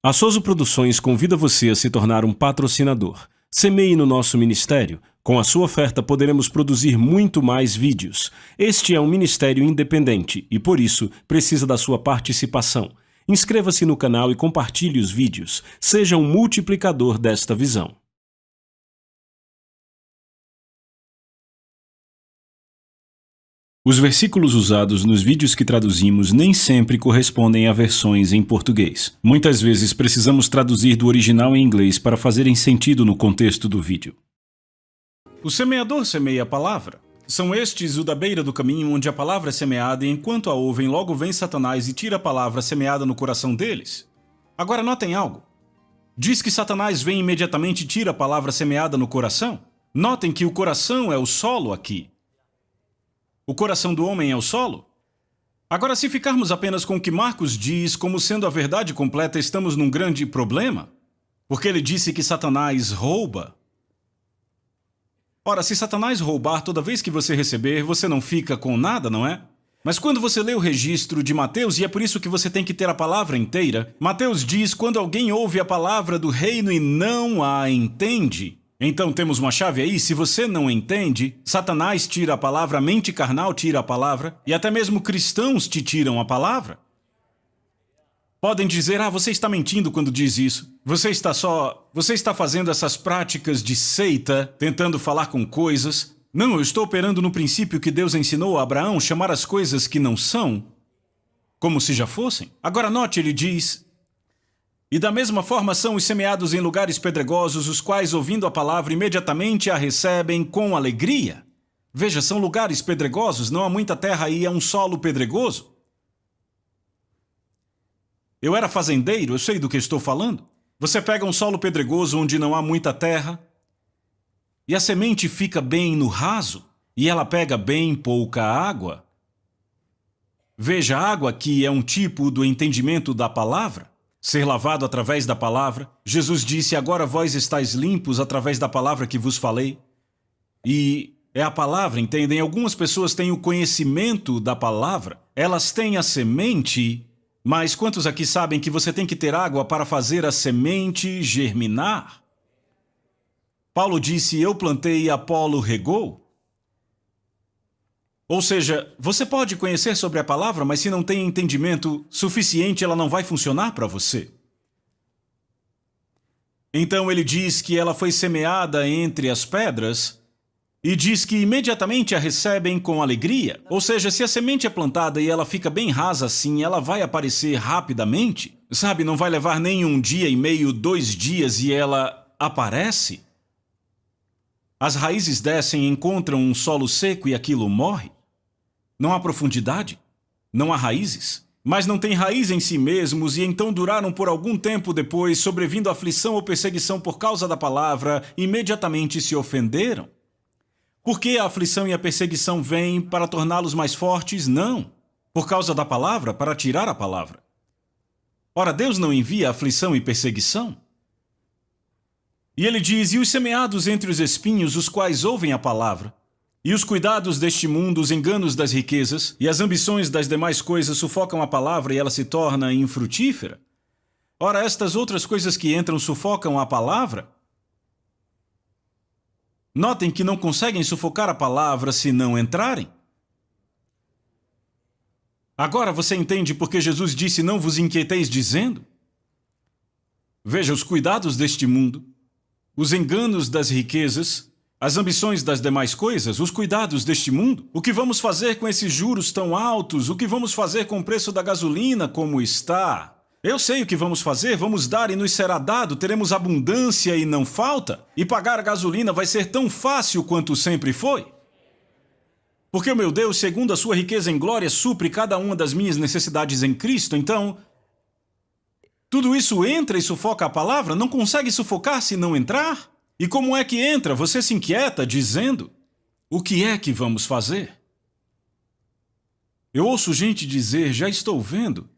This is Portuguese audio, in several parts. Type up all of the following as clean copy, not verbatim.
A Souza Produções convida você a se tornar um patrocinador. Semeie no nosso ministério. Com a sua oferta poderemos produzir muito mais vídeos. Este é um ministério independente e, por isso, precisa da sua participação. Inscreva-se no canal e compartilhe os vídeos. Seja um multiplicador desta visão. Os versículos usados nos vídeos que traduzimos nem sempre correspondem a versões em português. Muitas vezes precisamos traduzir do original em inglês para fazerem sentido no contexto do vídeo. O semeador semeia a palavra. São estes o da beira do caminho onde a palavra é semeada e enquanto a ouvem, logo vem Satanás e tira a palavra semeada no coração deles. Agora notem algo. Diz que Satanás vem imediatamente e tira a palavra semeada no coração. Notem que o coração é o solo aqui. O coração do homem é o solo? Agora, se ficarmos apenas com o que Marcos diz como sendo a verdade completa, estamos num grande problema. Porque ele disse que Satanás rouba. Ora, se Satanás roubar toda vez que você receber, você não fica com nada, não é? Mas quando você lê o registro de Mateus, e é por isso que você tem que ter a palavra inteira, Mateus diz: quando alguém ouve a palavra do reino e não a entende. Então temos uma chave aí, se você não entende, Satanás tira a palavra, a mente carnal tira a palavra, e até mesmo cristãos te tiram a palavra. Podem dizer: você está mentindo quando diz isso. Você está fazendo essas práticas de seita, tentando falar com coisas. Não, eu estou operando no princípio que Deus ensinou a Abraão chamar as coisas que não são, como se já fossem. Agora note, ele diz: e da mesma forma são os semeados em lugares pedregosos, os quais, ouvindo a palavra, imediatamente a recebem com alegria. Veja, são lugares pedregosos, não há muita terra aí, é um solo pedregoso. Eu era fazendeiro, eu sei do que estou falando. Você pega um solo pedregoso onde não há muita terra, e a semente fica bem no raso, e ela pega bem pouca água. Veja, a água aqui é um tipo do entendimento da palavra. Ser lavado através da palavra. Jesus disse: agora vós estáis limpos através da palavra que vos falei. E é a palavra, entendem? Algumas pessoas têm o conhecimento da palavra, elas têm a semente, mas quantos aqui sabem que você tem que ter água para fazer a semente germinar? Paulo disse: eu plantei e Apolo regou. Ou seja, você pode conhecer sobre a palavra, mas se não tem entendimento suficiente, ela não vai funcionar para você. Então ele diz que ela foi semeada entre as pedras e diz que imediatamente a recebem com alegria. Ou seja, se a semente é plantada e ela fica bem rasa assim, ela vai aparecer rapidamente. Sabe, não vai levar nem um dia e meio, 2 dias e ela aparece. As raízes descem, encontram um solo seco e aquilo morre. Não há profundidade, não há raízes, mas não tem raiz em si mesmos e então duraram por algum tempo depois, sobrevindo aflição ou perseguição por causa da palavra, imediatamente se ofenderam. Por que a aflição e a perseguição vêm para torná-los mais fortes? Não. Por causa da palavra, para tirar a palavra. Ora, Deus não envia aflição e perseguição? E ele diz: e os semeados entre os espinhos, os quais ouvem a palavra, e os cuidados deste mundo, os enganos das riquezas e as ambições das demais coisas sufocam a palavra e ela se torna infrutífera. Ora, estas outras coisas que entram sufocam a palavra. Notem que não conseguem sufocar a palavra se não entrarem. Agora você entende porque Jesus disse: não vos inquieteis dizendo? Veja, os cuidados deste mundo, os enganos das riquezas, as ambições das demais coisas, os cuidados deste mundo. O que vamos fazer com esses juros tão altos? O que vamos fazer com o preço da gasolina como está? Eu sei o que vamos fazer, vamos dar e nos será dado, teremos abundância e não falta. E pagar a gasolina vai ser tão fácil quanto sempre foi. Porque o meu Deus, segundo a sua riqueza em glória, supre cada uma das minhas necessidades em Cristo. Então, tudo isso entra e sufoca a palavra? Não consegue sufocar se não entrar? E como é que entra? Você se inquieta dizendo: o que é que vamos fazer? Eu ouço gente dizer: já estou vendo.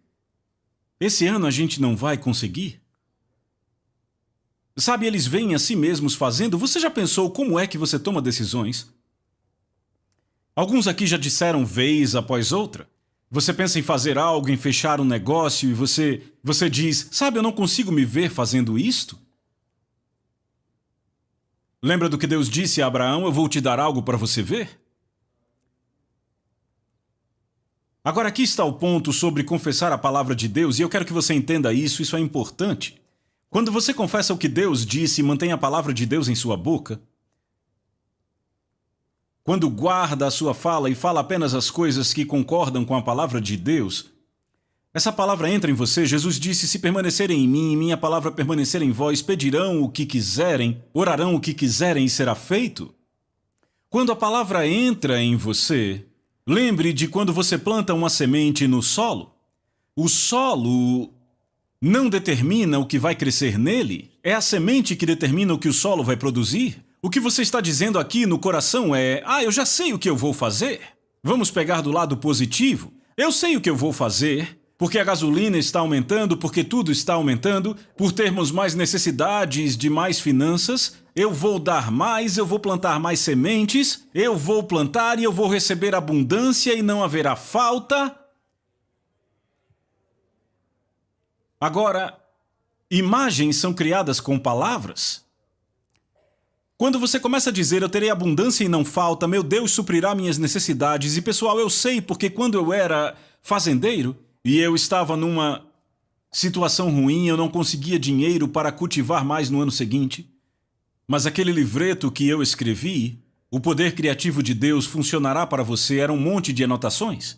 Esse ano a gente não vai conseguir. Sabe, eles veem a si mesmos fazendo. Você já pensou como é que você toma decisões? Alguns aqui já disseram vez após outra: Você pensa em fazer algo, em fechar um negócio e você diz, sabe, eu não consigo me ver fazendo isto? Lembra do que Deus disse a Abraão, eu vou te dar algo para você ver? Agora aqui está o ponto sobre confessar a palavra de Deus e eu quero que você entenda isso é importante. Quando você confessa o que Deus disse e mantém a palavra de Deus em sua boca, quando guarda a sua fala e fala apenas as coisas que concordam com a palavra de Deus, essa palavra entra em você. Jesus disse, se permanecerem em mim e minha palavra permanecer em vós, pedirão o que quiserem, orarão o que quiserem e será feito. Quando a palavra entra em você, lembre de quando você planta uma semente no solo. O solo não determina o que vai crescer nele, é a semente que determina o que o solo vai produzir. O que você está dizendo aqui no coração é, eu já sei o que eu vou fazer. Vamos pegar do lado positivo. Eu sei o que eu vou fazer, porque a gasolina está aumentando, porque tudo está aumentando, por termos mais necessidades de mais finanças, eu vou dar mais, eu vou plantar mais sementes, eu vou plantar e eu vou receber abundância e não haverá falta. Agora, imagens são criadas com palavras. Quando você começa a dizer, eu terei abundância e não falta, meu Deus suprirá minhas necessidades, e pessoal, eu sei porque quando eu era fazendeiro e eu estava numa situação ruim, eu não conseguia dinheiro para cultivar mais no ano seguinte, mas aquele livreto que eu escrevi, O Poder Criativo de Deus Funcionará para Você, era um monte de anotações.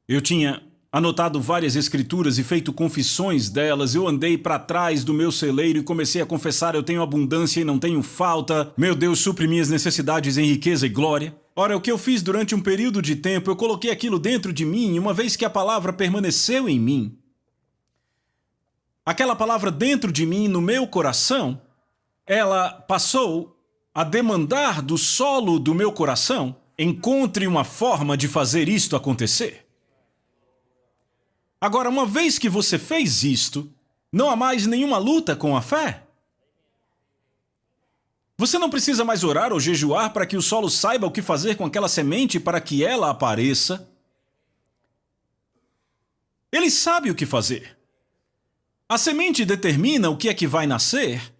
Eu tinha anotado várias escrituras e feito confissões delas, eu andei para trás do meu celeiro e comecei a confessar, eu tenho abundância e não tenho falta, meu Deus supre minhas necessidades em riqueza e glória. Ora, o que eu fiz durante um período de tempo, eu coloquei aquilo dentro de mim, e uma vez que a palavra permaneceu em mim, aquela palavra dentro de mim, no meu coração, ela passou a demandar do solo do meu coração, encontre uma forma de fazer isto acontecer. Agora, uma vez que você fez isto, não há mais nenhuma luta com a fé. Você não precisa mais orar ou jejuar para que o solo saiba o que fazer com aquela semente para que ela apareça. Ele sabe o que fazer. A semente determina o que é que vai nascer.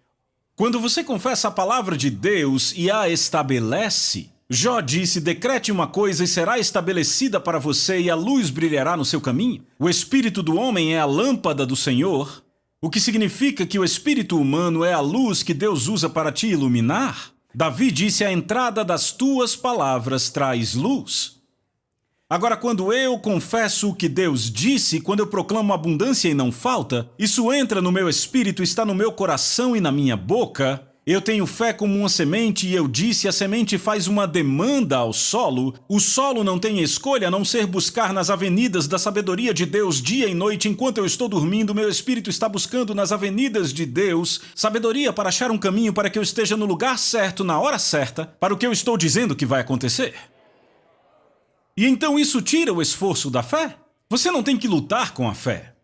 Quando você confessa a palavra de Deus e a estabelece, Jó disse, decrete uma coisa e será estabelecida para você e a luz brilhará no seu caminho. O espírito do homem é a lâmpada do Senhor, o que significa que o espírito humano é a luz que Deus usa para te iluminar. Davi disse, a entrada das tuas palavras traz luz. Agora, quando eu confesso o que Deus disse, quando eu proclamo abundância e não falta, isso entra no meu espírito, está no meu coração e na minha boca. Eu tenho fé como uma semente e eu disse, a semente faz uma demanda ao solo. O solo não tem escolha a não ser buscar nas avenidas da sabedoria de Deus dia e noite. Enquanto eu estou dormindo, meu espírito está buscando nas avenidas de Deus sabedoria para achar um caminho para que eu esteja no lugar certo, na hora certa, para o que eu estou dizendo que vai acontecer. E então isso tira o esforço da fé. Você não tem que lutar com a fé.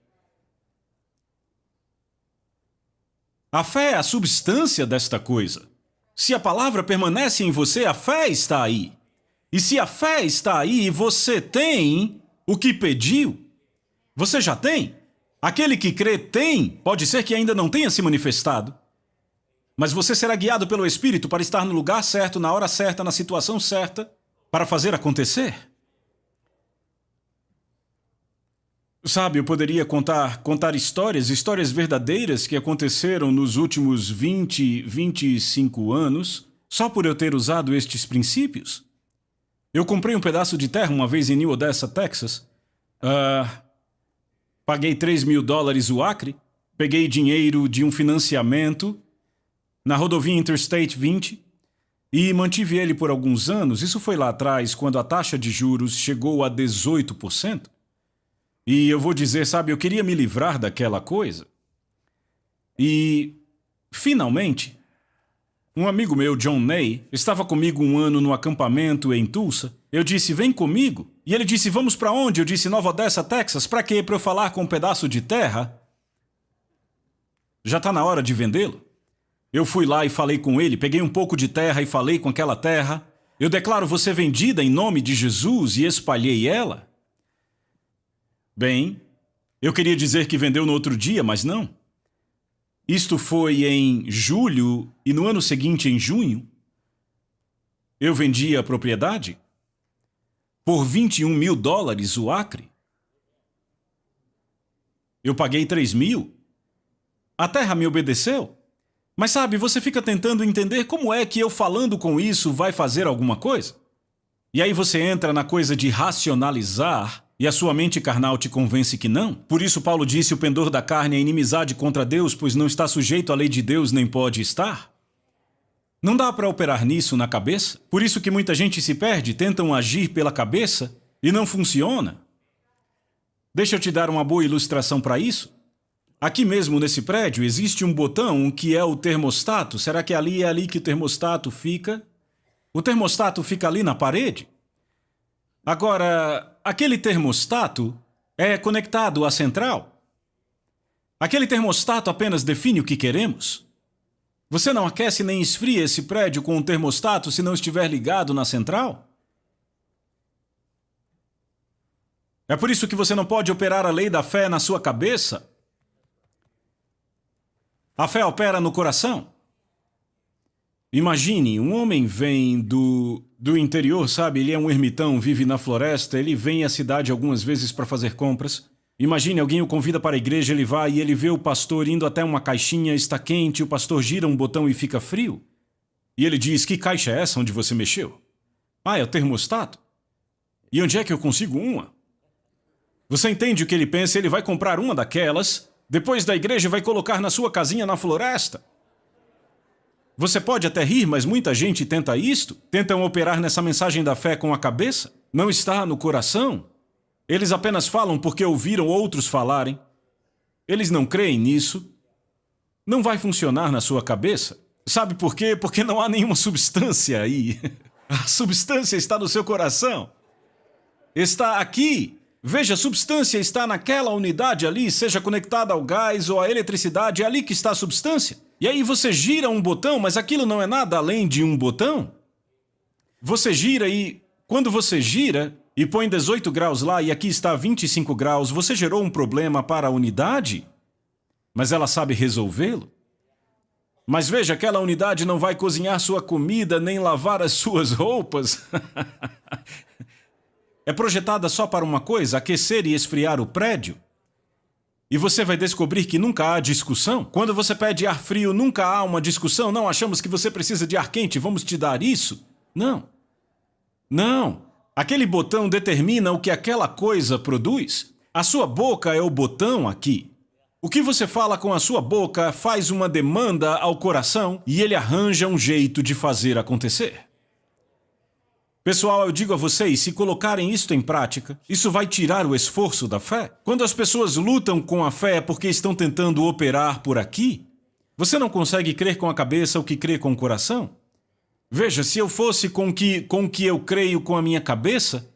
A fé é a substância desta coisa. Se a palavra permanece em você, a fé está aí. E se a fé está aí, você tem o que pediu. Você já tem. Aquele que crê tem. Pode ser que ainda não tenha se manifestado. Mas você será guiado pelo Espírito para estar no lugar certo, na hora certa, na situação certa, para fazer acontecer. Sabe, eu poderia contar histórias verdadeiras que aconteceram nos últimos 25 anos, só por eu ter usado estes princípios. Eu comprei um pedaço de terra uma vez em New Odessa, Texas. Paguei $3.000 o acre, peguei dinheiro de um financiamento na rodovia Interstate 20 e mantive ele por alguns anos. Isso foi lá atrás, quando a taxa de juros chegou a 18%. E eu vou dizer, sabe, eu queria me livrar daquela coisa. E, finalmente, um amigo meu, John Ney, estava comigo um ano no acampamento em Tulsa. Eu disse, vem comigo. E ele disse, vamos para onde? Eu disse, Nova Odessa, Texas. Para quê? Para eu falar com um pedaço de terra? Já está na hora de vendê-lo. Eu fui lá e falei com ele, peguei um pouco de terra e falei com aquela terra. Eu declaro você vendida em nome de Jesus e espalhei ela. Bem, eu queria dizer que vendeu no outro dia, mas não. Isto foi em julho e no ano seguinte, em junho, eu vendi a propriedade por $21.000 o acre. Eu paguei 3.000. A terra me obedeceu. Mas sabe, você fica tentando entender como é que eu falando com isso vai fazer alguma coisa. E aí você entra na coisa de racionalizar e a sua mente carnal te convence que não. Por isso Paulo disse: o pendor da carne é inimizade contra Deus, pois não está sujeito à lei de Deus, nem pode estar. Não dá para operar nisso na cabeça. Por isso que muita gente se perde, tentam agir pela cabeça e não funciona. Deixa eu te dar uma boa ilustração para isso. Aqui mesmo nesse prédio existe um botão que é o termostato. Será que é ali que o termostato fica? O termostato fica ali na parede. Agora, aquele termostato é conectado à central. Aquele termostato apenas define o que queremos. Você não aquece nem esfria esse prédio com o termostato se não estiver ligado na central? É por isso que você não pode operar a lei da fé na sua cabeça. A fé opera no coração. Imagine, um homem vem do interior, sabe? Ele é um ermitão, vive na floresta, ele vem à cidade algumas vezes para fazer compras. Imagine, alguém o convida para a igreja, ele vai e ele vê o pastor indo até uma caixinha, está quente, o pastor gira um botão e fica frio. E ele diz: que caixa é essa onde você mexeu? Ah, é o termostato. E onde é que eu consigo uma? Você entende o que ele pensa? Ele vai comprar uma daquelas, depois da igreja vai colocar na sua casinha na floresta. Você pode até rir, mas muita gente tenta isto. Tentam operar nessa mensagem da fé com a cabeça. Não está no coração. Eles apenas falam porque ouviram outros falarem. Eles não creem nisso. Não vai funcionar na sua cabeça. Sabe por quê? Porque não há nenhuma substância aí. A substância está no seu coração. Está aqui. Veja, a substância está naquela unidade ali, seja conectada ao gás ou à eletricidade, é ali que está a substância. E aí você gira um botão, mas aquilo não é nada além de um botão. Você gira e, quando você gira e põe 18 graus lá e aqui está 25 graus, você gerou um problema para a unidade, mas ela sabe resolvê-lo. Mas veja, aquela unidade não vai cozinhar sua comida nem lavar as suas roupas. É projetada só para uma coisa: aquecer e esfriar o prédio. E você vai descobrir que nunca há discussão. Quando você pede ar frio, nunca há uma discussão. Não achamos que você precisa de ar quente, vamos te dar isso. Não. Não. Aquele botão determina o que aquela coisa produz. A sua boca é o botão aqui. O que você fala com a sua boca faz uma demanda ao coração e ele arranja um jeito de fazer acontecer. Pessoal, eu digo a vocês, se colocarem isto em prática, isso vai tirar o esforço da fé. Quando as pessoas lutam com a fé é porque estão tentando operar por aqui. Você não consegue crer com a cabeça o que crê com o coração? Veja, se eu fosse com o que eu creio com a minha cabeça,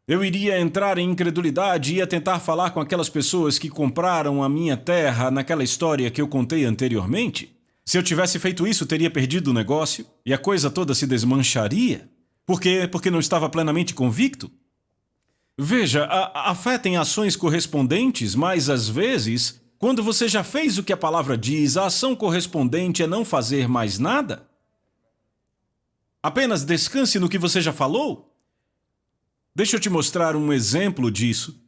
eu iria entrar em incredulidade e ia tentar falar com aquelas pessoas que compraram a minha terra naquela história que eu contei anteriormente. Se eu tivesse feito isso, teria perdido o negócio e a coisa toda se desmancharia. Por quê? Porque não estava plenamente convicto? Veja, a fé tem ações correspondentes, mas às vezes, quando você já fez o que a palavra diz, a ação correspondente é não fazer mais nada. Apenas descanse no que você já falou. Deixa eu te mostrar um exemplo disso.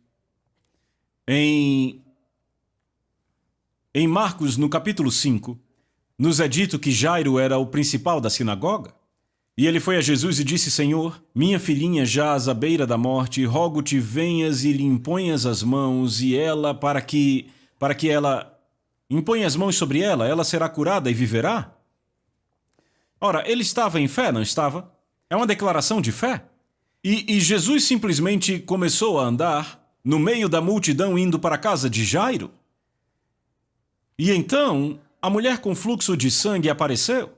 Em Marcos, no capítulo 5, nos é dito que Jairo era o principal da sinagoga. E ele foi a Jesus e disse: Senhor, minha filhinha jaz à beira da morte, rogo-te venhas e lhe imponhas as mãos, e ela, para que ela imponha as mãos sobre ela, ela será curada e viverá? Ora, ele estava em fé, não estava? É uma declaração de fé. E Jesus simplesmente começou a andar no meio da multidão indo para a casa de Jairo. E então, a mulher com fluxo de sangue apareceu.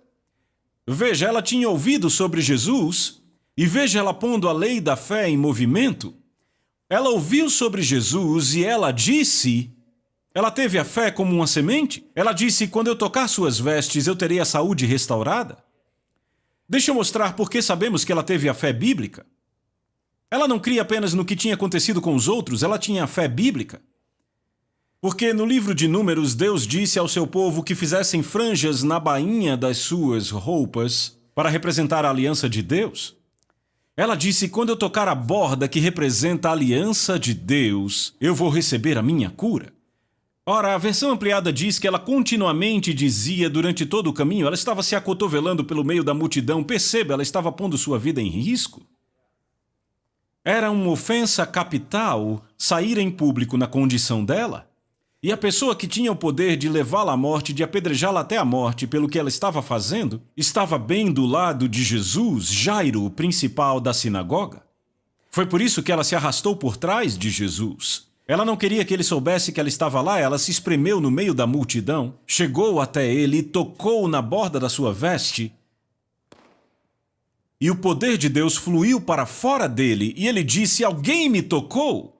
Veja, ela tinha ouvido sobre Jesus e veja ela pondo a lei da fé em movimento. Ela ouviu sobre Jesus e ela disse... Ela teve a fé como uma semente. Ela disse: quando eu tocar suas vestes, eu terei a saúde restaurada. Deixa eu mostrar por que sabemos que ela teve a fé bíblica. Ela não cria apenas no que tinha acontecido com os outros, ela tinha fé bíblica. Porque no livro de Números, Deus disse ao seu povo que fizessem franjas na bainha das suas roupas para representar a aliança de Deus. Ela disse, quando eu tocar a borda que representa a aliança de Deus, eu vou receber a minha cura. Ora, a versão ampliada diz que ela continuamente dizia durante todo o caminho, ela estava se acotovelando pelo meio da multidão, perceba, ela estava pondo sua vida em risco. Era uma ofensa capital sair em público na condição dela, e a pessoa que tinha o poder de levá-la à morte, de apedrejá-la até a morte pelo que ela estava fazendo, estava bem do lado de Jesus, Jairo, o principal da sinagoga. Foi por isso que ela se arrastou por trás de Jesus. Ela não queria que ele soubesse que ela estava lá, ela se espremeu no meio da multidão, chegou até ele e tocou na borda da sua veste. E o poder de Deus fluiu para fora dele, e ele disse, alguém me tocou?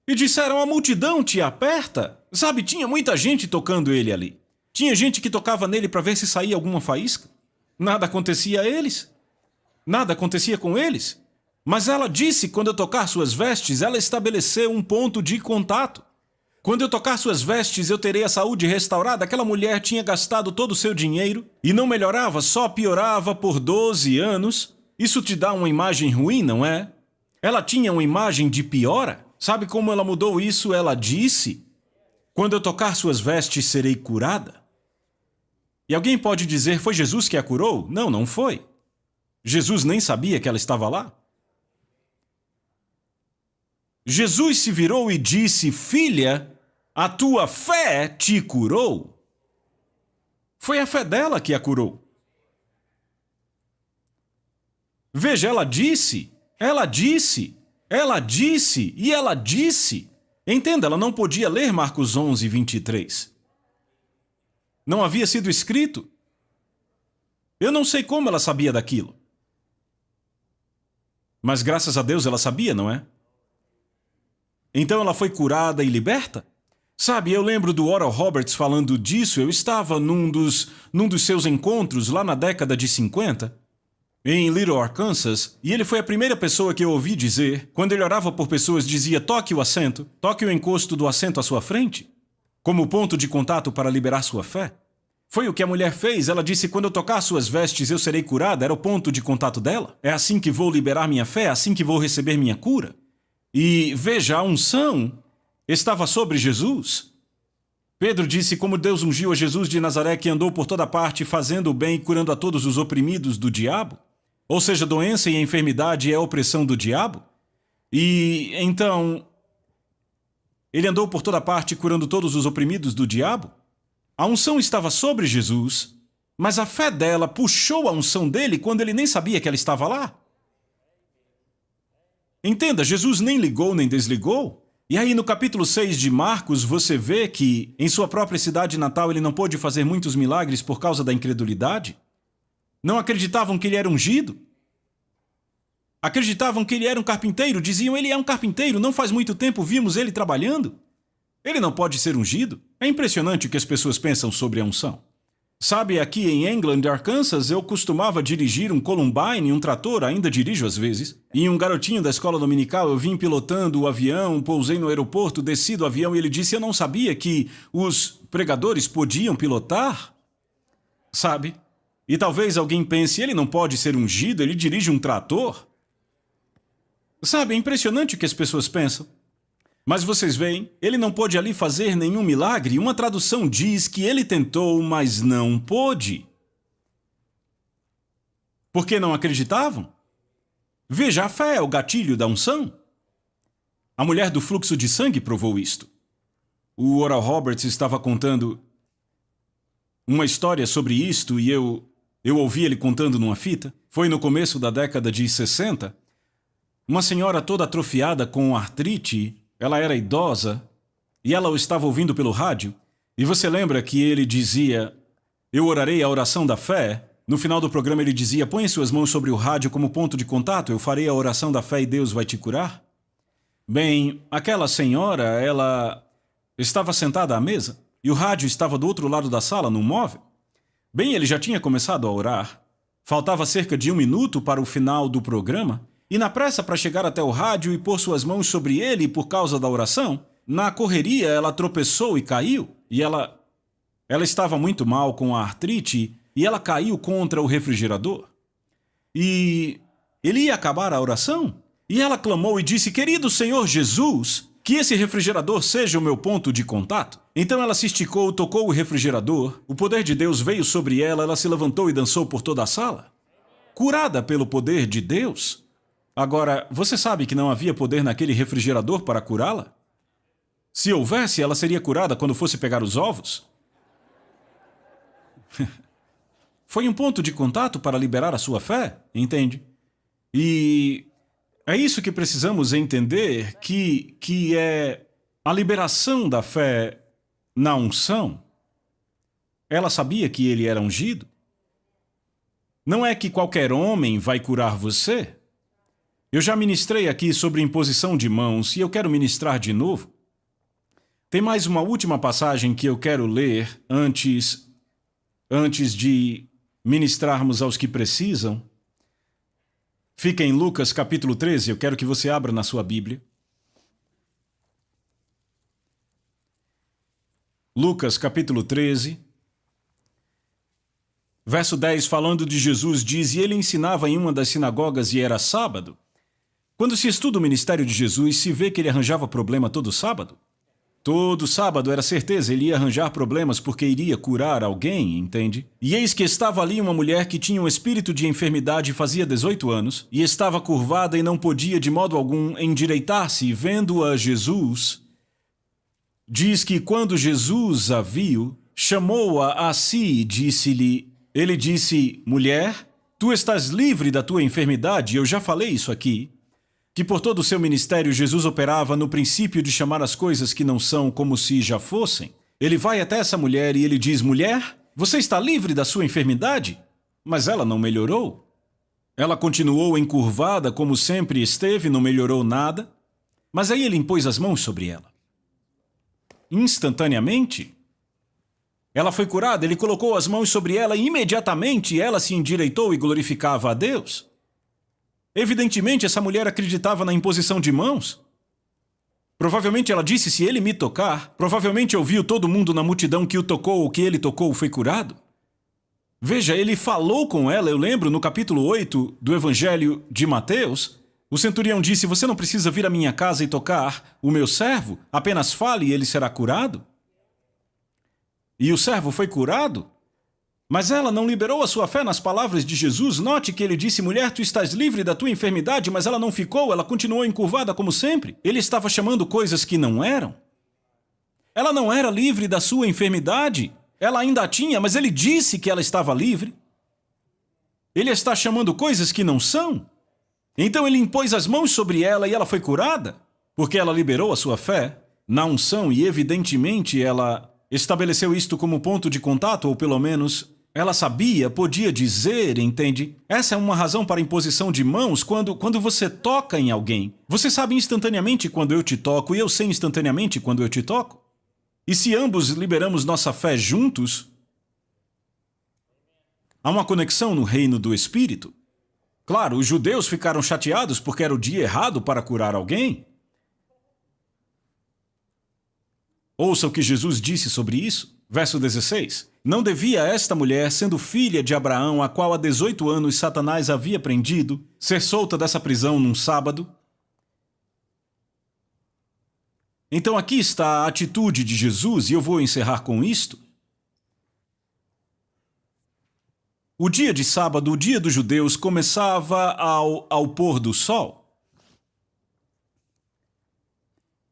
E disseram, a multidão te aperta. Sabe, tinha muita gente tocando ele ali. Tinha gente que tocava nele para ver se saía alguma faísca. Nada acontecia a eles. Nada acontecia com eles. Mas ela disse, quando eu tocar suas vestes, ela estabeleceu um ponto de contato. Quando eu tocar suas vestes, eu terei a saúde restaurada. Aquela mulher tinha gastado todo o seu dinheiro e não melhorava, só piorava por 12 anos. Isso te dá uma imagem ruim, não é? Ela tinha uma imagem de piora. Sabe como ela mudou isso? Ela disse, quando eu tocar suas vestes, serei curada. E alguém pode dizer, foi Jesus que a curou? Não, não foi. Jesus nem sabia que ela estava lá. Jesus se virou e disse, filha, a tua fé te curou. Foi a fé dela que a curou. Veja, ela disse. Entenda, ela não podia ler Marcos 11, 23. Não havia sido escrito. Eu não sei como ela sabia daquilo. Mas graças a Deus ela sabia, não é? Então ela foi curada e liberta? Sabe, eu lembro do Oral Roberts falando disso. Eu estava num dos seus encontros lá na década de 50, em Little, Arkansas, e ele foi a primeira pessoa que eu ouvi dizer, quando ele orava por pessoas, dizia, toque o assento, toque o encosto do assento à sua frente, como ponto de contato para liberar sua fé. Foi o que a mulher fez. Ela disse, quando eu tocar suas vestes, eu serei curada. Era o ponto de contato dela. É assim que vou liberar minha fé, é assim que vou receber minha cura. E veja, a unção estava sobre Jesus. Pedro disse, como Deus ungiu a Jesus de Nazaré, que andou por toda parte, fazendo o bem e curando a todos os oprimidos do diabo. Ou seja, doença e enfermidade é a opressão do diabo. E então, ele andou por toda parte curando todos os oprimidos do diabo. A unção estava sobre Jesus, mas a fé dela puxou a unção dele quando ele nem sabia que ela estava lá. Entenda, Jesus nem ligou nem desligou. E aí no capítulo 6 de Marcos você vê que em sua própria cidade natal ele não pôde fazer muitos milagres por causa da incredulidade. Não acreditavam que ele era ungido. Acreditavam que ele era um carpinteiro. Diziam, ele é um carpinteiro, não faz muito tempo vimos ele trabalhando. Ele não pode ser ungido. É impressionante o que as pessoas pensam sobre a unção. Sabe, aqui em England, Arkansas, eu costumava dirigir um Columbine, um trator, ainda dirijo às vezes. E um garotinho da escola dominical, eu vim pilotando o avião, pousei no aeroporto, desci do avião e ele disse, eu não sabia que os pregadores podiam pilotar. Sabe? E talvez alguém pense, ele não pode ser ungido, ele dirige um trator. Sabe, é impressionante o que as pessoas pensam. Mas vocês veem, ele não pôde ali fazer nenhum milagre. Uma tradução diz que ele tentou, mas não pôde. Por que não acreditavam? Veja, a fé é o gatilho da unção. A mulher do fluxo de sangue provou isto. O Oral Roberts estava contando uma história sobre isto e eu ouvi ele contando numa fita. Foi no começo da década de 60. Uma senhora toda atrofiada com artrite, ela era idosa, e ela o estava ouvindo pelo rádio. E você lembra que ele dizia, eu orarei a oração da fé? No final do programa ele dizia, põe suas mãos sobre o rádio como ponto de contato, eu farei a oração da fé e Deus vai te curar? Bem, aquela senhora, ela estava sentada à mesa, e o rádio estava do outro lado da sala, num móvel. Bem, ele já tinha começado a orar. Faltava cerca de 1 minuto para o final do programa, E na pressa para chegar até o rádio e pôr suas mãos sobre ele por causa da oração, na correria ela tropeçou e caiu. E ela estava muito mal com a artrite e ela caiu contra o refrigerador. E ele ia acabar a oração. E ela clamou e disse: querido Senhor Jesus, que esse refrigerador seja o meu ponto de contato. Então ela se esticou, tocou o refrigerador, o poder de Deus veio sobre ela, ela se levantou e dançou por toda a sala. Curada pelo poder de Deus. Agora, você sabe que não havia poder naquele refrigerador para curá-la? Se houvesse, ela seria curada quando fosse pegar os ovos? Foi um ponto de contato para liberar a sua fé, entende? E é isso que precisamos entender, que é a liberação da fé na unção. Ela sabia que ele era ungido. Não é que qualquer homem vai curar você. Eu já ministrei aqui sobre imposição de mãos e eu quero ministrar de novo. Tem mais uma última passagem que eu quero ler antes de ministrarmos aos que precisam. Fica em Lucas capítulo 13, eu quero que você abra na sua Bíblia. Lucas capítulo 13, verso 10, falando de Jesus, diz: e ele ensinava em uma das sinagogas e era sábado. Quando se estuda o ministério de Jesus, se vê que ele arranjava problema todo sábado. Todo sábado era certeza, ele ia arranjar problemas porque iria curar alguém, entende? E eis que estava ali uma mulher que tinha um espírito de enfermidade fazia 18 anos, e estava curvada e não podia de modo algum endireitar-se, e vendo-a Jesus, diz que quando Jesus a viu, chamou-a a si e disse-lhe, ele disse: mulher, tu estás livre da tua enfermidade, eu já falei isso aqui. Que por todo o seu ministério Jesus operava no princípio de chamar as coisas que não são como se já fossem. Ele vai até essa mulher e ele diz: mulher, você está livre da sua enfermidade? Mas ela não melhorou. Ela continuou encurvada como sempre esteve, não melhorou nada. Mas aí ele impôs as mãos sobre ela. Instantaneamente, ela foi curada, ele colocou as mãos sobre ela e imediatamente ela se endireitou e glorificava a Deus. Evidentemente, essa mulher acreditava na imposição de mãos. Provavelmente ela disse: se ele me tocar, provavelmente ouviu todo mundo na multidão que o tocou ou que ele tocou foi curado. Veja, ele falou com ela, eu lembro, no capítulo 8 do Evangelho de Mateus, o centurião disse: você não precisa vir à minha casa e tocar o meu servo, apenas fale e ele será curado. E o servo foi curado. Mas ela não liberou a sua fé nas palavras de Jesus. Note que ele disse: mulher, tu estás livre da tua enfermidade, mas ela não ficou, ela continuou encurvada como sempre. Ele estava chamando coisas que não eram. Ela não era livre da sua enfermidade. Ela ainda a tinha, mas ele disse que ela estava livre. Ele está chamando coisas que não são. Então ele impôs as mãos sobre ela e ela foi curada, porque ela liberou a sua fé na unção e evidentemente ela estabeleceu isto como ponto de contato, ou pelo menos ela sabia, podia dizer, entende? Essa é uma razão para a imposição de mãos quando você toca em alguém. Você sabe instantaneamente quando eu te toco e eu sei instantaneamente quando eu te toco. E se ambos liberamos nossa fé juntos, há uma conexão no reino do Espírito. Claro, os judeus ficaram chateados porque era o dia errado para curar alguém. Ouça o que Jesus disse sobre isso. Verso 16. Não devia esta mulher, sendo filha de Abraão, a qual há 18 anos Satanás havia prendido, ser solta dessa prisão num sábado? Então aqui está a atitude de Jesus, e eu vou encerrar com isto. O dia de sábado, o dia dos judeus, começava ao pôr do sol.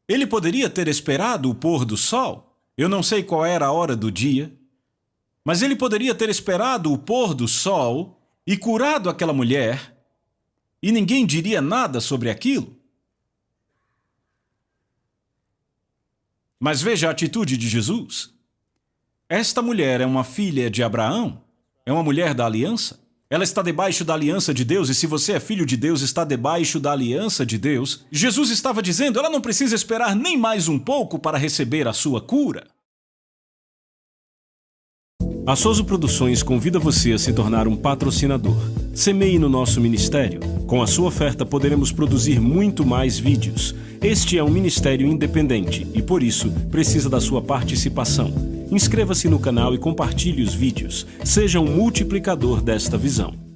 Ele poderia ter esperado o pôr do sol. Eu não sei qual era a hora do dia, mas ele poderia ter esperado o pôr do sol e curado aquela mulher, e ninguém diria nada sobre aquilo. Mas veja a atitude de Jesus. Esta mulher é uma filha de Abraão, é uma mulher da aliança. Ela está debaixo da aliança de Deus, e se você é filho de Deus, está debaixo da aliança de Deus. Jesus estava dizendo, ela não precisa esperar nem mais um pouco para receber a sua cura. A Souza Produções convida você a se tornar um patrocinador. Semeie no nosso ministério. Com a sua oferta poderemos produzir muito mais vídeos. Este é um ministério independente e, por isso, precisa da sua participação. Inscreva-se no canal e compartilhe os vídeos. Seja um multiplicador desta visão.